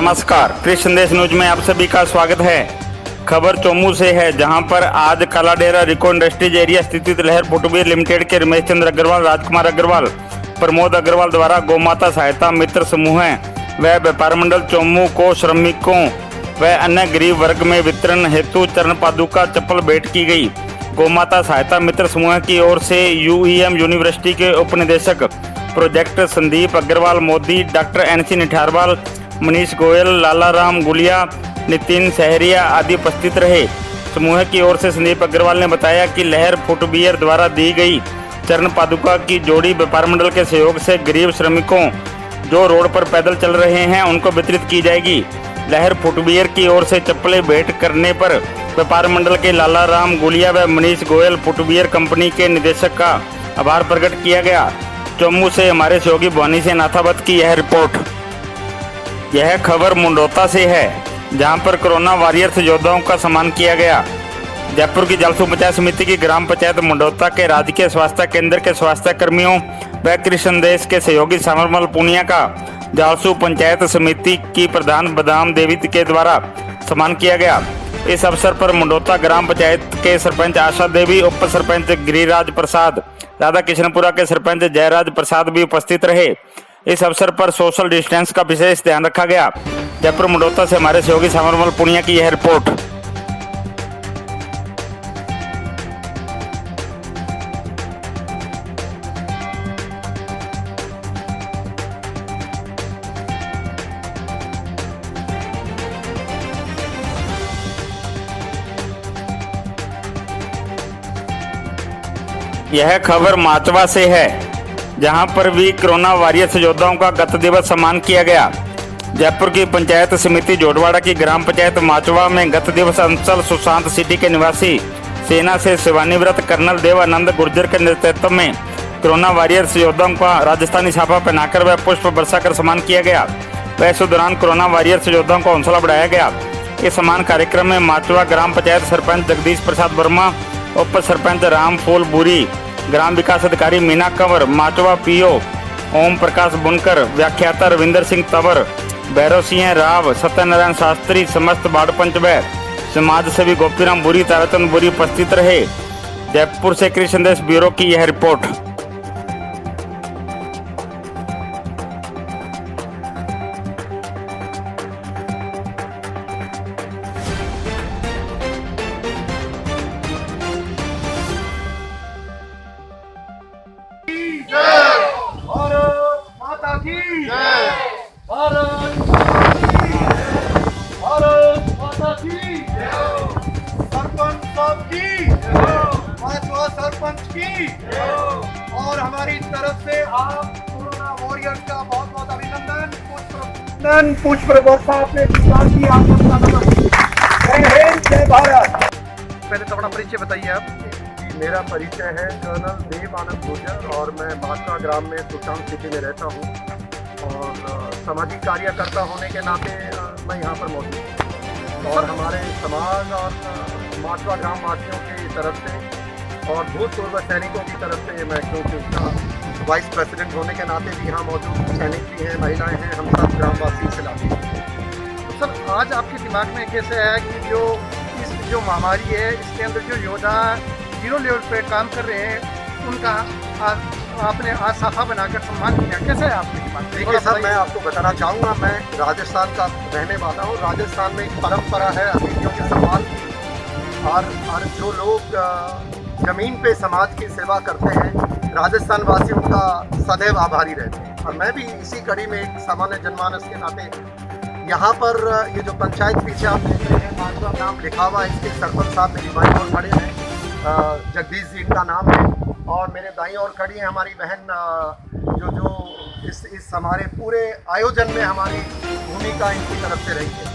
नमस्कार, कृषि संदेश न्यूज में आप सभी का स्वागत है। खबर चोमू से है, जहां पर आज कालाडेरा रिको इंडस्ट्रीज एरिया स्थित लहर फुटवियर लिमिटेड के रमेश चंद्र अग्रवाल, राजकुमार अग्रवाल, प्रमोद अग्रवाल द्वारा गौमाता सहायता मित्र समूह व व्यापार मंडल चोमू को श्रमिकों व अन्य गरीब वर्ग में वितरण हेतु चरण पादुका चप्पल भेंट की गई। गौमाता सहायता मित्र समूह की ओर से यूईएम यूनिवर्सिटी के उपनिदेशक project Sandeep Agarwal, Modi, doctor NC Nitharwal, Manish Goyal, Lalaram Gulia, Nitin Saharia आदि उपस्थित रहे। समूह की ओर से संदीप अग्रवाल ने बताया कि लहर फुटवियर द्वारा दी गई चरण पादुका की जोड़ी व्यापार मंडल के सहयोग से गरीब श्रमिकों जो रोड पर पैदल चल रहे हैं उनको वितरित की जाएगी। लहर फुटवियर की ओर से चप्पलें भेंट करने पर व्यापार मंडल के लालाराम गुलिया व मनीष गोयल फुटवियर कंपनी के निदेशक का आभार प्रकट किया गया। चोमू से हमारे सहयोगी भवानी से नाथावत की यह रिपोर्ट। यह खबर मुंडोता से है, जहां पर कोरोना वॉरियर्स योद्धाओं का सम्मान किया गया। जयपुर की जालसू पंचायत समिति की ग्राम पंचायत मुंडोता के राजकीय स्वास्थ्य केंद्र के स्वास्थ्य कर्मियों व कृषि संदेश के सहयोगी सामरमल पुनिया का जालसू पंचायत समिति की प्रधान बदाम देवी के द्वारा सम्मान किया गया। इस अवसर पर मुंडोता ग्राम पंचायत के सरपंच आशा देवी, उप सरपंच गिरिराज प्रसाद, राधा किशनपुरा के सरपंच जयराज प्रसाद भी उपस्थित रहे। इस अवसर पर सोशल डिस्टेंस का विशेष ध्यान रखा गया। जयपुर मुंडोता से हमारे सहयोगी सामरमल पुनिया की यह रिपोर्ट। यह खबर माचवा से है, जहां पर भी कोरोना वॉरियर्स योद्धाओं का गत दिवस सम्मान किया गया। जयपुर की पंचायत समिति जोडवाड़ा की ग्राम पंचायत माचवा में गत दिवस अंचल सुशांत सिटी के निवासी सेना से सेवानिवृत्त कर्नल देवानंद गुर्जर के नेतृत्व में कोरोना वॉरियर्स योद्धाओं का राजस्थानी छापा पहनाकर व पुष्प बरसा कर सम्मान किया गया। इस दौरान कोरोना वॉरियर्स योद्धाओं का हौसला बढ़ाया गया। इस सम्मान कार्यक्रम में माचवा ग्राम पंचायत सरपंच जगदीश प्रसाद वर्मा, उप सरपंच राम फूल बुरी, ग्राम विकास अधिकारी मीना कंवर, माचवा PO ओम प्रकाश बुनकर, व्याख्याता रविंदर सिंह तंवर, भैरव सिंह राव, सत्यनारायण शास्त्री, समस्त वार्ड पंच व समाज सेवी गोपीराम बुरी, ताराचंद बुरी उपस्थित रहे। जयपुर से कृषि संदेश ब्यूरो की यह रिपोर्ट। भारत माता की जय। भारत माता की जय। सरपंच साहब की माचवा सरपंच की और हमारी तरफ से आप कोरोना वॉरियर्स का बहुत बहुत अभिनंदन। पुष्प वर्षा आपने की आप सबका नमस्कार। जय हिंद, जय भारत। पहले तो अपना परिचय बताइए आप। मेरा परिचय है कर्नल देव आनंद गुर्जर और मैं माचवा ग्राम में सुशांत सिटी में रहता हूँ और सामाजिक कार्यकर्ता होने के नाते मैं यहाँ पर मौजूद हूँ और हमारे समाज और माचवा ग्राम वासियों की तरफ से और भूतपूर्व सैनिकों की तरफ से मैं क्योंकि उसका वाइस प्रेसिडेंट होने के नाते भी यहाँ मौजूद सैनिक भी हैं, महिलाएँ हैं, हम सब ग्रामवासी इसे लाते हैं। तो सर, आज आपके दिमाग में कैसे है कि जो महामारी है इसके अंदर जो योद्धा जीरो लेवल पे काम कर रहे हैं उनका आपने आज साफा बनाकर सम्मान किया, कैसे है आपके दिमाग में? देखिए सर, मैं आपको बताना चाहूँगा, मैं राजस्थान का रहने वाला हूँ। राजस्थान में एक परंपरा है अतिथियों के सम्मान की और जो लोग ज़मीन पे समाज की सेवा करते हैं, राजस्थान वासी उनका सदैव आभारी रहते हैं। और मैं भी इसी कड़ी में एक सामान्य जनमानस के नाते यहाँ पर ये जो पंचायत पीछे आप देख रहे हैं, माचवा नाम लिखा हुआ, इसके सरपंच साहब मेरी बाईं ओर खड़े हैं, जगदीश जी इनका नाम है और मेरे दाईं ओर खड़ी है हमारी बहन जो इस हमारे पूरे आयोजन में हमारी भूमिका इनकी तरफ से रही है।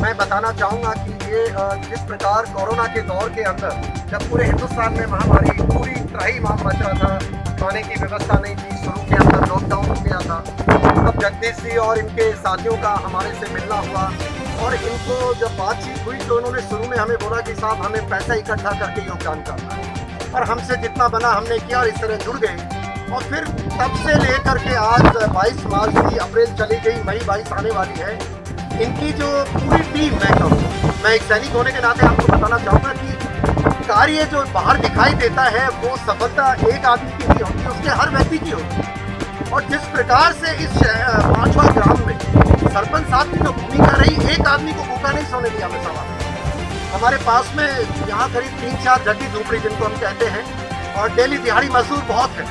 मैं बताना चाहूँगा कि ये जिस प्रकार कोरोना के दौर के अंदर जब पूरे हिंदुस्तान में महामारी पूरी त्राहिमाम मच रहा था, खाने की व्यवस्था नहीं थी, शुरू के अंदर लॉकडाउन हो गया था, तब जगदीश जी और इनके साथियों का हमारे से मिलना हुआ और इनको जब बातचीत हुई तो उन्होंने शुरू में हमें बोला कि साहब हमें पैसा इकट्ठा करके योगदान करना है और हमसे जितना बना हमने किया और इस तरह जुड़ गए। और फिर तब से लेकर के आज 22 मार्च की अप्रैल चली गई, मई 22 आने वाली है, इनकी जो पूरी टीम, मैं कहूँ, मैं एक सैनिक होने के नाते आपको बताना चाहूँगा कि कार्य जो बाहर दिखाई देता है वो सफलता एक आदमी की नहीं होती, उसके हर व्यक्ति की होती है। और जिस प्रकार से इस 5वां ग्राम में सरपंच साहब की जो भूमिका रही, एक आदमी को भूखा नहीं सोने दिया हमें सवाल। हमारे पास में यहाँ करीब 3-4 झग्गी झोपड़ी जिनको हम कहते हैं और डेली दिहाड़ी मजदूर बहुत है,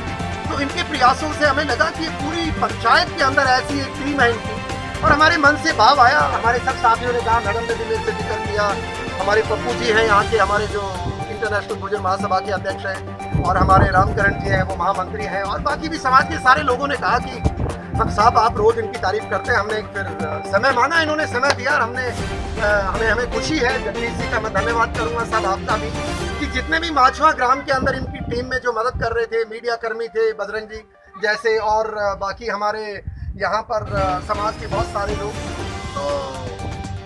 तो इनके प्रयासों से हमें लगा कि पूरी पंचायत के अंदर ऐसी एक टीम है इनकी, और हमारे मन से भाव आया। हमारे सब साथियों ने कहा, मैडम ने भी मेरे से जिक्र किया, हमारे पप्पू जी हैं यहाँ के, हमारे जो इंटरनेशनल गुर्जर महासभा के अध्यक्ष हैं, और हमारे रामकरण जी हैं, वो महामंत्री हैं, और बाकी भी समाज के सारे लोगों ने कहा कि हम साहब आप रोज इनकी तारीफ करते हैं। हमने फिर समय मांगा, इन्होंने समय दिया, और हमें खुशी है। जगदीश जी का मैं धन्यवाद करूंगा, साहब आपका भी, कि जितने भी 5वां ग्राम के अंदर इनकी टीम में जो मदद कर रहे थे, मीडिया कर्मी थे बजरंग जी जैसे, और बाकी हमारे यहाँ पर समाज के बहुत सारे लोग, तो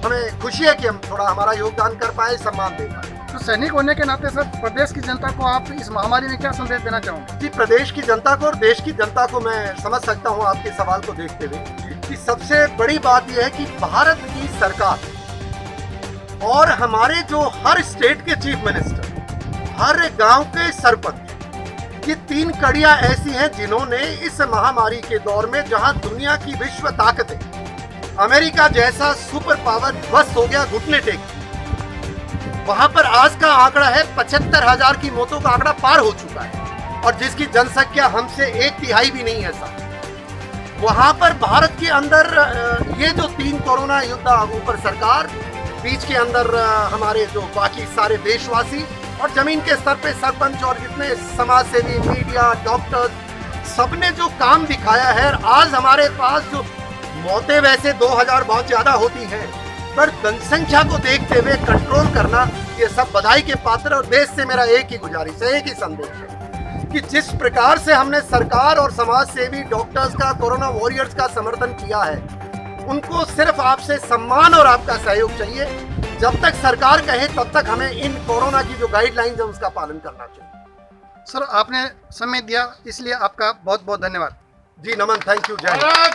हमें खुशी है कि हम थोड़ा हमारा योगदान कर पाए, सम्मान दे पाए। तो सैनिक होने के नाते सर, प्रदेश की जनता को आप इस महामारी में क्या संदेश देना चाहोगे? जी, प्रदेश की जनता को और देश की जनता को मैं समझ सकता हूँ आपके सवाल को देखते हुए, कि सबसे बड़ी बात यह है कि भारत की सरकार और हमारे जो हर स्टेट के चीफ मिनिस्टर, हर गांव के सरपंच, ये 3 कड़ियां ऐसी हैं जिन्होंने इस महामारी के दौर में, जहां दुनिया की विश्व ताकतें, अमेरिका जैसा सुपर पावर ध्वस्त हो गया, घुटने टेक, वहां पर आज का आंकड़ा है 75,000 की मौतों का आंकड़ा पार हो चुका है, और जिसकी जनसंख्या हमसे 1/3 भी नहीं है साहब। वहां पर भारत के अंदर ये जो 3 कोरोना योद्धा, ऊपर सरकार, बीच के अंदर हमारे जो बाकी सारे देशवासी, और जमीन के स्तर पे सरपंच और जितने समाज सेवी, मीडिया, डॉक्टर, सबने जो काम दिखाया है। आज हमारे पास जो मौतें वैसे 2000 बहुत ज्यादा होती हैं, पर जनसंख्या को देखते हुए कंट्रोल करना, ये सब बधाई के पात्र। और देश से मेरा एक ही गुजारिश है, एक ही संदेश है, कि जिस प्रकार से हमने सरकार और समाज सेवी डॉक्टर्स का, कोरोना वॉरियर्स का समर्थन किया है, उनको सिर्फ आपसे सम्मान और आपका सहयोग चाहिए। जब तक सरकार कहे तब तक हमें इन कोरोना की जो गाइडलाइंस है उसका पालन करना चाहिए। सर, आपने समय दिया, इसलिए आपका बहुत बहुत धन्यवाद। जी नमन, थैंक यू, जय हिंद।